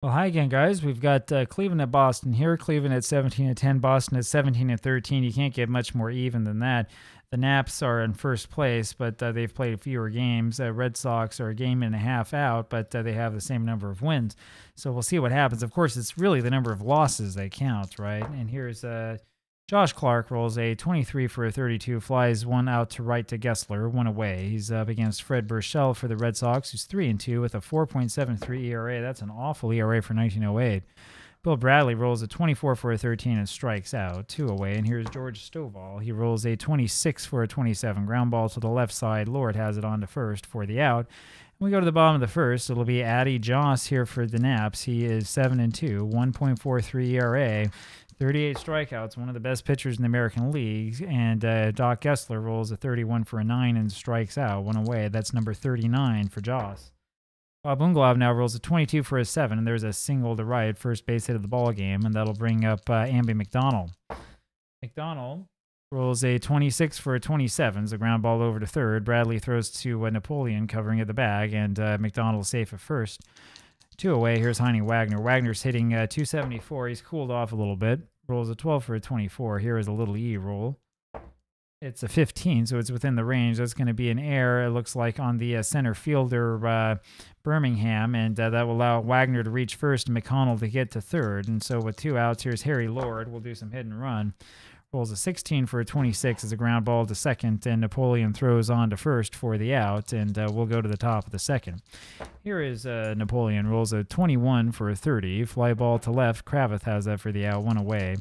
Well, hi again, guys. We've got Cleveland at Boston here. Cleveland at 17-10, Boston at 17-13. You can't get much more even than that. The Naps are in first place, but they've played fewer games. Red Sox are a game and a half out, but they have the same number of wins. So we'll see what happens. Of course, it's really the number of losses that count, right? And here's Josh Clark rolls a 23 for a 32, flies one out to right to Gessler, one away. He's up against Fred Burchell for the Red Sox, who's 3-2 with a 4.73 ERA. That's an awful ERA for 1908. Bill Bradley rolls a 24 for a 13 and strikes out, two away. And here's George Stovall. He rolls a 26 for a 27, ground ball to the left side. Lord has it on to first for the out. And we go to the bottom of the first. It'll be Addy Joss here for the Naps. He is 7-2, 1.43 ERA. 38 strikeouts, one of the best pitchers in the American League. And Doc Gessler rolls a 31 for a 9 and strikes out, one away. That's number 39 for Joss. Bob Unglov now rolls a 22 for a 7, and there's a single to right, first base hit of the ball game, and that'll bring up Amby McDonald. McDonald rolls a 26 for a 27, it's a ground ball over to third. Bradley throws to Napoleon covering at the bag, and McDonald safe at first. Two away, here's Heine Wagner. Wagner's hitting 274. He's cooled off a little bit. Rolls a 12 for a 24. Here is a little E roll. It's a 15, so it's within the range. That's going to be an error, it looks like, on the center fielder, Birmingham, and that will allow Wagner to reach first and McConnell to get to third. And so with two outs, here's Harry Lord. We'll do some hit and run. Rolls a 16 for a 26 as a ground ball to second, and Napoleon throws on to first for the out, and we'll go to the top of the second. Here is Napoleon, rolls a 21 for a 30, fly ball to left. Kravitz has that for the out, one away.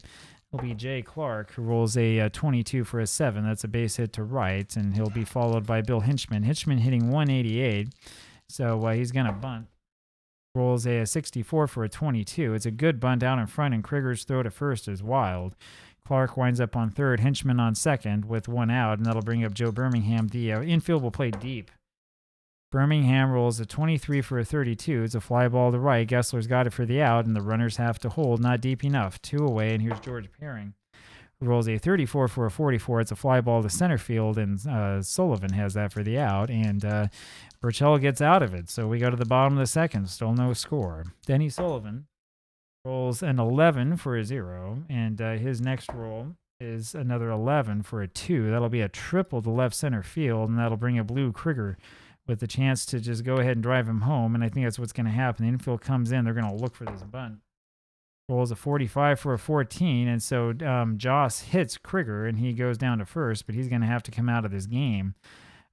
It'll be Jay Clark, who rolls a 22 for a 7. That's a base hit to right, and he'll be followed by Bill Hinchman. Hinchman hitting 188, so he's going to bunt. Rolls a 64 for a 22. It's a good bunt out in front, and Krieger's throw to first is wild. Clark winds up on third, Hinchman on second with one out, and that'll bring up Joe Birmingham. The infield will play deep. Birmingham rolls a 23 for a 32. It's a fly ball to right. Gessler's got it for the out, and the runners have to hold. Not deep enough. Two away, and here's George Perring, who rolls a 34 for a 44. It's a fly ball to center field, and Sullivan has that for the out, and Burchell gets out of it. So we go to the bottom of the second. Still no score. Denny Sullivan rolls an 11 for a 0, and his next roll is another 11 for a 2. That'll be a triple to left center field, and that'll bring up Lou Krieger with the chance to just go ahead and drive him home, and I think that's what's going to happen. The infield comes in. They're going to look for this bunt. Rolls a 45 for a 14, and so Joss hits Krieger, and he goes down to first, but he's going to have to come out of this game.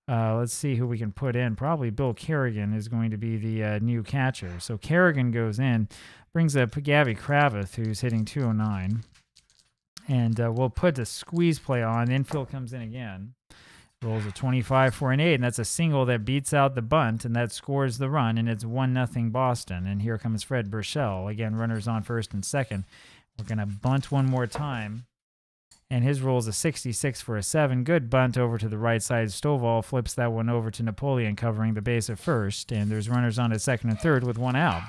Let's see who we can put in. Probably Bill Kerrigan is going to be the new catcher. So Kerrigan goes in, brings up Gavy Kravitz, who's hitting 209, and we'll put the squeeze play on. The infield comes in again. Rolls a 25 for an 8, and that's a single that beats out the bunt, and that scores the run, and it's 1-0 Boston. And here comes Fred Burchell. Again, runners on first and second. We're going to bunt one more time, and his rolls a 66 for a 7. Good bunt over to the right side. Stovall flips that one over to Napoleon, covering the base at first, and there's runners on at second and third with one out.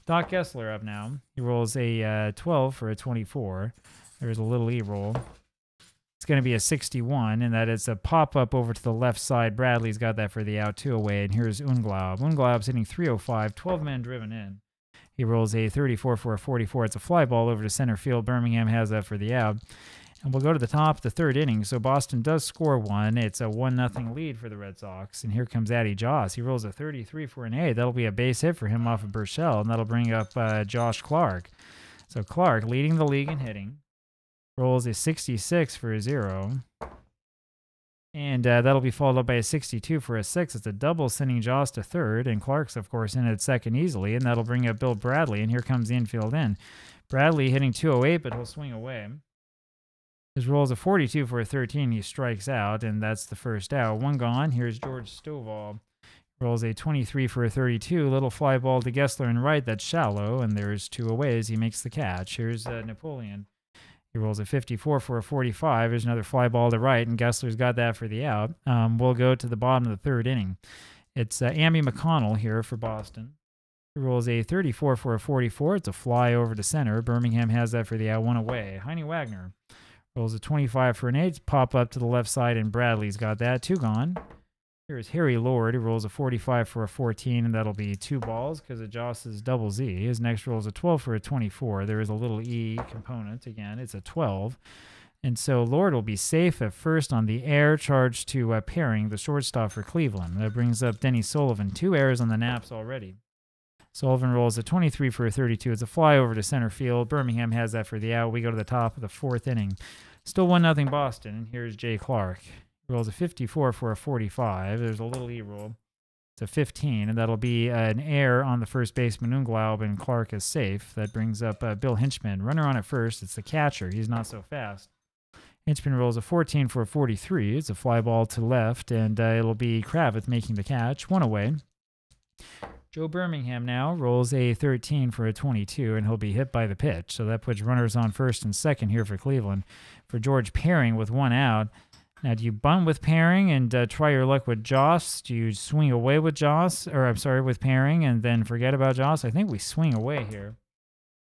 Doc Gessler up now. He rolls a 12 for a 24. There's a little E roll. It's going to be a 61, and that is a pop-up over to the left side. Bradley's got that for the out, two away, and here's Unglaub. Unglaub's hitting 305, 12 men driven in. He rolls a 34 for a 44. It's a fly ball over to center field. Birmingham has that for the out. And we'll go to the top of the third inning. So Boston does score one. It's a 1-0 lead for the Red Sox. And here comes Addy Joss. He rolls a 33 for an 8. That'll be a base hit for him off of Burchell, and that'll bring up Josh Clark. So Clark leading the league in hitting. Rolls a 66 for a 0. And that'll be followed up by a 62 for a 6. It's a double, sending Joss to third. And Clark's, of course, in at second easily. And that'll bring up Bill Bradley. And here comes the infield in. Bradley hitting 208, but he'll swing away. His rolls a 42 for a 13. He strikes out, and that's the first out. One gone. Here's George Stovall. Rolls a 23 for a 32. Little fly ball to Gessler and right. That's shallow, and there's two away as he makes the catch. Here's Napoleon. He rolls a 54 for a 45. There's another fly ball to right, and Gessler's got that for the out. We'll go to the bottom of the third inning. It's Amby McConnell here for Boston. He rolls a 34 for a 44. It's a fly over to center. Birmingham has that for the out, one away. Heine Wagner rolls a 25 for an 8. Pop up to the left side, and Bradley's got that. Two gone. Here's Harry Lord, who rolls a 45 for a 14, and that'll be 2 balls because of Joss's double Z. His next roll is a 12 for a 24. There is a little E component. Again, it's a 12. And so Lord will be safe at first on the air, charged to pairing the shortstop for Cleveland. That brings up Denny Sullivan. 2 errors on the Naps already. Sullivan rolls a 23 for a 32. It's a fly over to center field. Birmingham has that for the out. We go to the top of the 4th inning. Still 1-0 Boston. And here's Jay Clark. Rolls a 54 for a 45. There's a little E roll. It's a 15, and that'll be an error on the first baseman Unglaub, and Clark is safe. That brings up Bill Hinchman. Runner on at first. It's the catcher. He's not so fast. Hinchman rolls a 14 for a 43. It's a fly ball to left, and it'll be Kravitz making the catch. 1 away. Joe Birmingham now rolls a 13 for a 22, and he'll be hit by the pitch. So that puts runners on first and second here for Cleveland. For George Pairing with 1 out. Now, do you bunt with Pairing and try your luck with Joss? Do you swing away with with Pairing and then forget about Joss? I think we swing away here.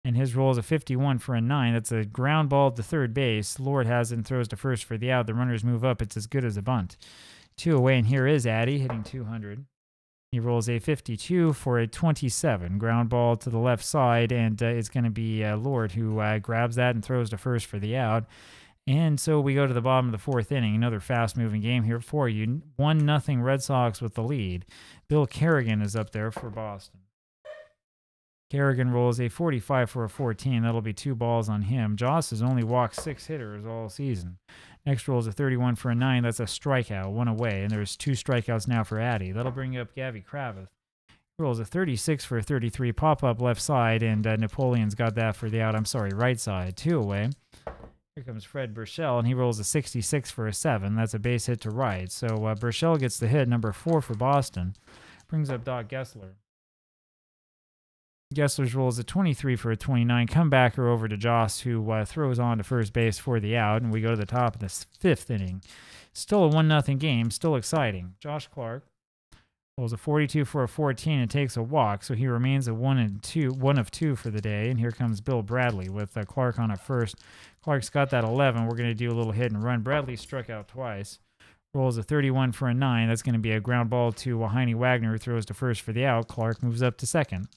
And his roll is a 51 for a 9. That's a ground ball to third base. Lord has it and throws to first for the out. The runners move up. It's as good as a bunt. 2 away, and here is Addy hitting 200. He rolls a 52 for a 27. Ground ball to the left side, and it's going to be Lord who grabs that and throws to first for the out. And so we go to the bottom of the 4th inning. Another fast-moving game here for you. 1-0 Red Sox with the lead. Bill Kerrigan is up there for Boston. Kerrigan rolls a 45 for a 14. That'll be 2 balls on him. Joss has only walked 6 hitters all season. Next roll is a 31 for a 9. That's a strikeout, 1 away. And there's 2 strikeouts now for Addy. That'll bring up Gavy Kravitz. He rolls a 36 for a 33. Pop-up left side, and Napoleon's got that for the out. Right side. 2 away. Here comes Fred Burchell, and he rolls a 66 for a 7. That's a base hit to right. So Burchell gets the hit, number 4 for Boston. Brings up Doc Gessler. Gessler's rolls a 23 for a 29. Comebacker over to Joss, who throws on to first base for the out, and we go to the top of the 5th inning. Still a 1-0 game, still exciting. Josh Clark rolls a 42 for a 14 and takes a walk, so he remains a 1 of 2 for the day. And here comes Bill Bradley with Clark on at first. Clark's got that 11. We're going to do a little hit and run. Bradley struck out twice. Rolls a 31 for a 9. That's going to be a ground ball to Heine Wagner, who throws to first for the out. Clark moves up to second.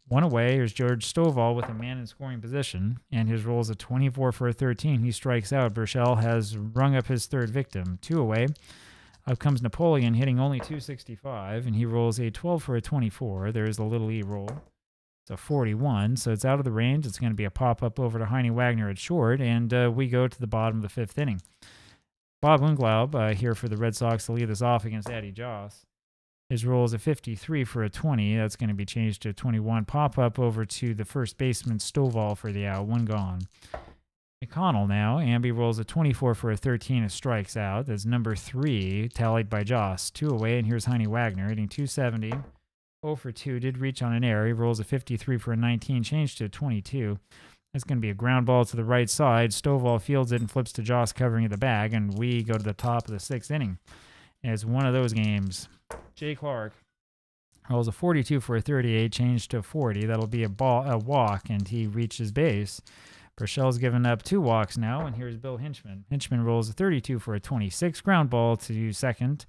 1 away. Here's George Stovall with a man in scoring position, and his roll is a 24 for a 13. He strikes out. Burchell has rung up his 3rd victim. 2 away. Up comes Napoleon, hitting only 265, and he rolls a 12 for a 24. There's a little E roll. It's a 41, so it's out of the range. It's going to be a pop-up over to Heine Wagner at short, and we go to the bottom of the 5th inning. Bob Unglaub here for the Red Sox to lead us off against Addy Joss. His roll is a 53 for a 20. That's going to be changed to a 21. Pop-up over to the first baseman Stovall for the out. 1 gone. McConnell now. Amby rolls a 24 for a 13 and strikes out. That's number 3, tallied by Joss. 2 away, and here's Heine Wagner hitting 270. 0 for 2. Did reach on an error. He rolls a 53 for a 19, changed to a 22. That's going to be a ground ball to the right side. Stovall fields it and flips to Joss covering the bag, and we go to the top of the 6th inning. And it's one of those games. Jay Clark rolls a 42 for a 38, changed to a 40. That'll be a walk, and he reaches base. Burchell's given up 2 walks now, and here's Bill Hinchman. Hinchman rolls a 32 for a 26, ground ball to second.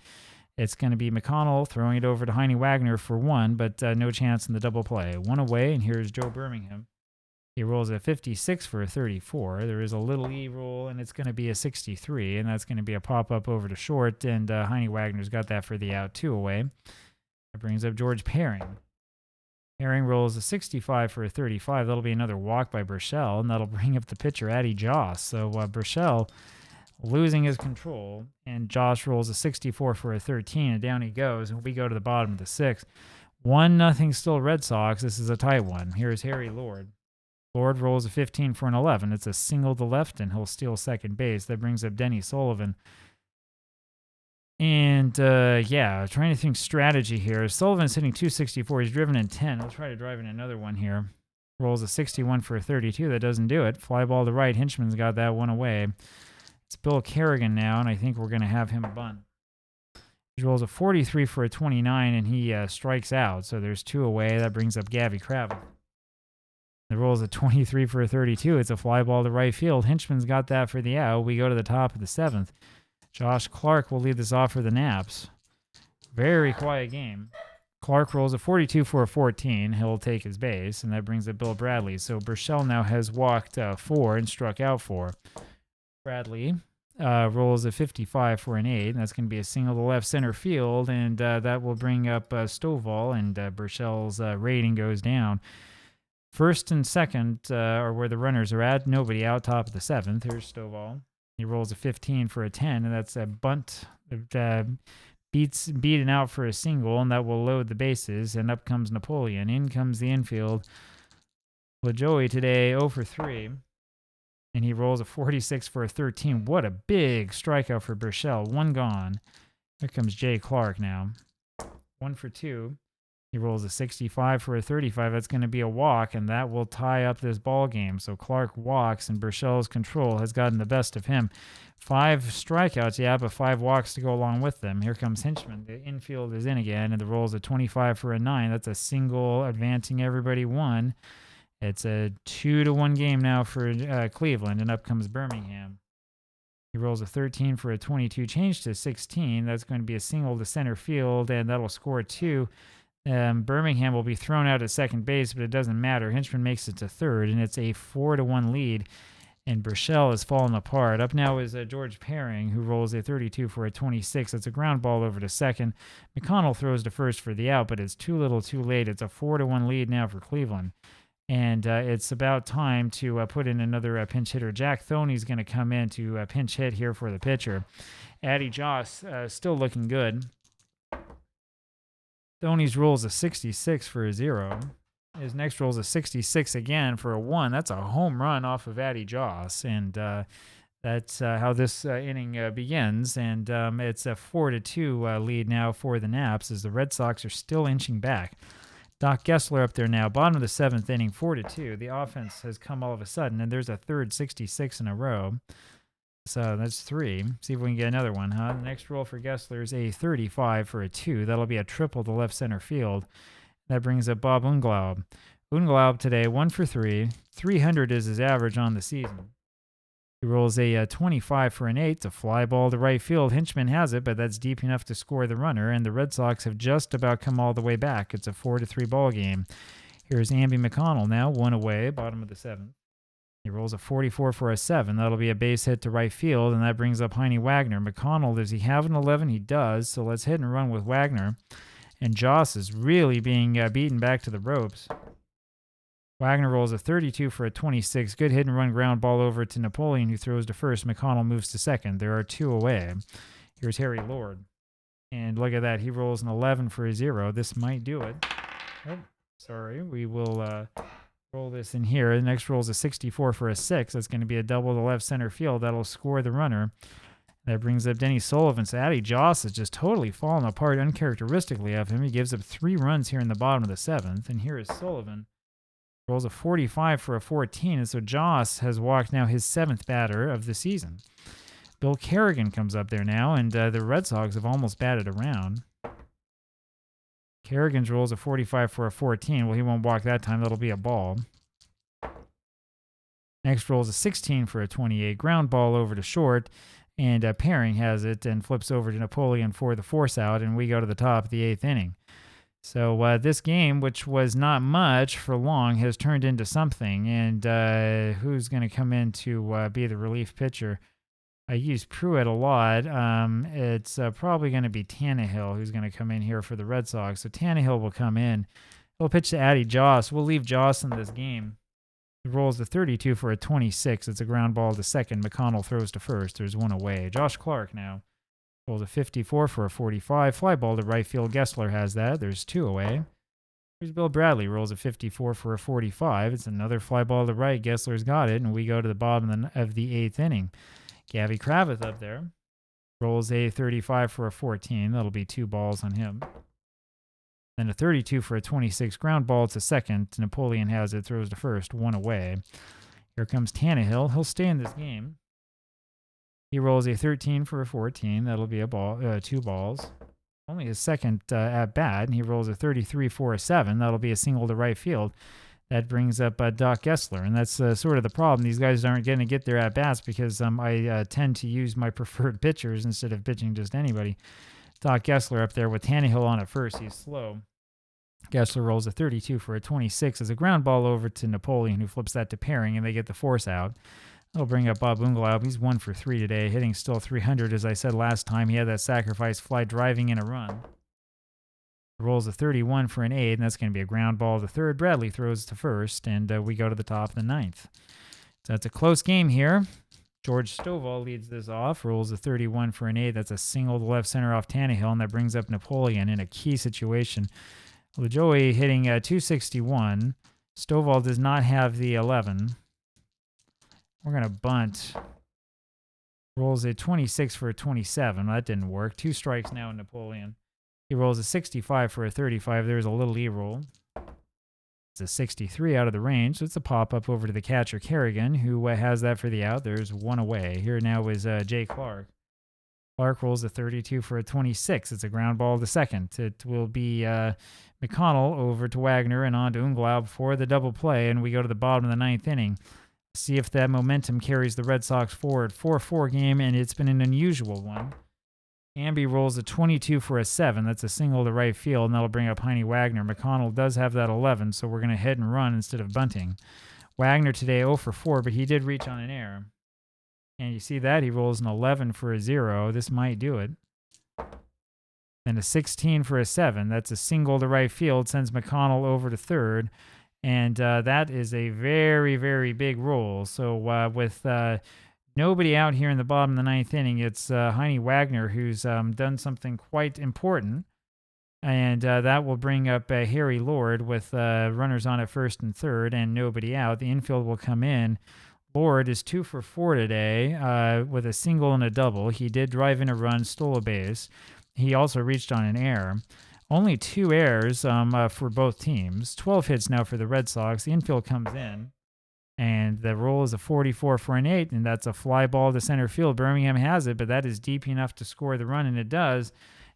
It's going to be McConnell throwing it over to Heine Wagner for 1, but no chance in the double play. 1 away, and here's Joe Birmingham. He rolls a 56 for a 34. There is a little E roll, and it's going to be a 63, and that's going to be a pop-up over to short, and Heine Wagner's got that for the out. 2 away. That brings up George Pairing. Pairing rolls a 65 for a 35. That'll be another walk by Burchell, and that'll bring up the pitcher, Addy Joss. So Burchell losing his control, and Josh rolls a 64 for a 13, and down he goes, and we go to the bottom of the 6th. 1-0 still Red Sox. This is a tight one. Here's Harry Lord. Lord rolls a 15 for an 11. It's a single to left, and he'll steal second base. That brings up Denny Sullivan. And, trying to think strategy here. Sullivan's hitting 264. He's driven in 10. We'll try to drive in another one here. Rolls a 61 for a 32. That doesn't do it. Fly ball to right. Hinchman's got that 1 away. It's Bill Kerrigan now, and I think we're going to have him bunt. He rolls a 43 for a 29, and he strikes out. So there's 2 away. That brings up Gavy Kravitz. The roll is a 23 for a 32. It's a fly ball to right field. Hinchman's got that for the out. We go to the top of the 7th. Josh Clark will lead this off for the Naps. Very quiet game. Clark rolls a 42 for a 14. He'll take his base, and that brings up Bill Bradley. So Burchell now has walked 4 and struck out 4. Bradley rolls a 55 for an 8. And that's going to be a single to left center field, and that will bring up Stovall, and Burchell's rating goes down. First and second are where the runners are at. Nobody out, top of the 7th. Here's Stovall. He rolls a 15 for a 10, and that's a bunt. Beaten out for a single, and that will load the bases, and up comes Napoleon. In comes the infield. LaJoey today 0 for 3, and he rolls a 46 for a 13. What a big strikeout for Burchell. 1 gone. Here comes Jay Clark now. 1 for 2. He rolls a 65 for a 35. That's going to be a walk, and that will tie up this ball game. So Clark walks, and Burchell's control has gotten the best of him. 5 strikeouts, yeah, but 5 walks to go along with them. Here comes Hinchman. The infield is in again, and the rolls a 25 for a 9. That's a single, advancing everybody 1. It's a 2-1 game now for Cleveland, and up comes Birmingham. He rolls a 13 for a 22, change to 16. That's going to be a single to center field, and that'll score 2. Birmingham will be thrown out at second base, but it doesn't matter. Hinchman makes it to third, and it's a 4-1 lead, and Burchell has fallen apart. Up now is George Paring, who rolls a 32 for a 26. It's a ground ball over to second. McConnell throws to first for the out, but it's too little too late. It's a 4-1 lead now for Cleveland, and it's about time to put in another pinch hitter. Jack Thoney's going to come in to pinch hit here for the pitcher. Addie Joss still looking good. Thoney's rolls a 66 for a 0. His next rolls a 66 again for a 1. That's a home run off of Addie Joss, and that's how this inning begins. And it's a 4-2 lead now for the Naps, as the Red Sox are still inching back. Doc Gessler up there now, bottom of the 7th inning, 4-2. The offense has come all of a sudden, and there's a third 66 in a row. So that's 3. See if we can get another one, huh? The next roll for Gessler is a 35 for a 2. That'll be a triple to left center field. That brings up Bob Unglaub. Unglaub today, 1 for 3. 300 is his average on the season. He rolls a 25 for an 8. It's a fly ball to right field. Hinchman has it, but that's deep enough to score the runner, and the Red Sox have just about come all the way back. It's a 4-3 ball game. Here's Amby McConnell now, 1 away, bottom of the 7th. He rolls a 44 for a 7. That'll be a base hit to right field, and that brings up Heine Wagner. McConnell, does he have an 11? He does, so let's hit and run with Wagner. And Joss is really being beaten back to the ropes. Wagner rolls a 32 for a 26. Good hit and run ground ball over to Napoleon, who throws to first. McConnell moves to second. There are 2 away. Here's Harry Lord. And look at that. He rolls an 11 for a 0. This might do it. Oh, sorry. We will roll this in here. The next roll is a 64 for a 6. That's going to be a double to left center field. That'll score the runner. That brings up Denny Sullivan. So Addie Joss has just totally fallen apart uncharacteristically of him. He gives up 3 runs here in the bottom of the 7th. And here is Sullivan. Rolls a 45 for a 14. And so Joss has walked now his 7th batter of the season. Bill Kerrigan comes up there now, and the Red Sox have almost batted around. Kerrigan's rolls a 45 for a 14. Well, he won't walk that time. That'll be a ball. Next rolls a 16 for a 28. Ground ball over to short, and Paring has it and flips over to Napoleon for the force out, and we go to the top of the 8th inning. So this game, which was not much for long, has turned into something, and who's going to come in to be the relief pitcher? I use Pruitt a lot. It's probably going to be Tannehill who's going to come in here for the Red Sox. So Tannehill will come in. He'll pitch to Addie Joss. We'll leave Joss in this game. He rolls the 32 for a 26. It's a ground ball to second. McConnell throws to first. There's 1 away. Josh Clark now rolls a 54 for a 45. Fly ball to right field. Gessler has that. There's 2 away. Here's Bill Bradley. Rolls a 54 for a 45. It's another fly ball to right. Gessler's got it, and we go to the bottom of the 8th inning. Gabby Kravitz up there rolls a 35 for a 14. That'll be 2 balls on him. Then a 32 for a 26. Ground ball to second. Napoleon has it, throws to first, 1 away. Here comes Tannehill. He'll stay in this game. He rolls a 13 for a 14. That'll be a ball, 2 balls. Only his second at bat, and he rolls a 33 for a 7. That'll be a single to right field. That brings up Doc Gessler, and that's sort of the problem. These guys aren't going to get their at-bats because I tend to use my preferred pitchers instead of pitching just anybody. Doc Gessler up there with Tannehill on at first. He's slow. Gessler rolls a 32 for a 26 as a ground ball over to Napoleon, who flips that to pairing, and they get the force out. That'll bring up Bob Unglaub. He's 1 for 3 today, hitting still 300. As I said last time, he had that sacrifice fly driving in a run. Rolls a 31 for an 8, and that's going to be a ground ball to third. Bradley throws to first, and we go to the top of the ninth. So that's a close game here. George Stovall leads this off, rolls a 31 for an 8. That's a single to left center off Tannehill, and that brings up Napoleon in a key situation. LaJoie hitting 261. Stovall does not have the 11. We're going to bunt. Rolls a 26 for a 27. That didn't work. 2 strikes now in Napoleon. He rolls a 65 for a 35. There's a little E-roll. It's a 63 out of the range. So it's a pop-up over to the catcher, Kerrigan, who has that for the out. There's 1 away. Here now is Jay Clark. Clark rolls a 32 for a 26. It's a ground ball to second. It will be McConnell over to Wagner and on to Unglaub for the double play, and we go to the bottom of the ninth inning. See if that momentum carries the Red Sox forward. 4-4 game, and it's been an unusual one. Amby rolls a 22 for a 7. That's a single to right field, and that'll bring up Heine Wagner. McConnell does have that 11, so we're going to hit and run instead of bunting. Wagner today 0 for 4, but he did reach on an error. And you see that? He rolls an 11 for a 0. This might do it. Then a 16 for a 7. That's a single to right field, sends McConnell over to third. And that is a very, very big roll. So with nobody out here in the bottom of the ninth inning, it's Heine Wagner who's done something quite important. And that will bring up Harry Lord with runners on at first and third and nobody out. The infield will come in. Lord is 2 for 4 today with a single and a double. He did drive in a run, stole a base. He also reached on an error. Only 2 errors for both teams. 12 hits now for the Red Sox. The infield comes in, and the roll is a 44 for an 8, and that's a fly ball to center field. Birmingham has it, but that is deep enough to score the run, and it does.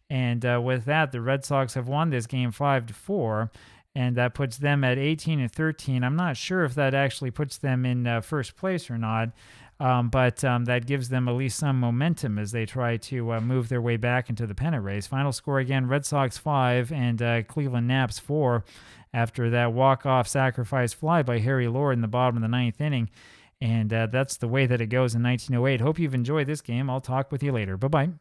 And with that, the Red Sox have won this game 5-4, and that puts them at 18-13. I'm not sure if that actually puts them in first place or not. But that gives them at least some momentum as they try to move their way back into the pennant race. Final score again, Red Sox 5 and Cleveland Naps 4 after that walk-off sacrifice fly by Harry Lord in the bottom of the ninth inning. And that's the way that it goes in 1908. Hope you've enjoyed this game. I'll talk with you later. Bye-bye.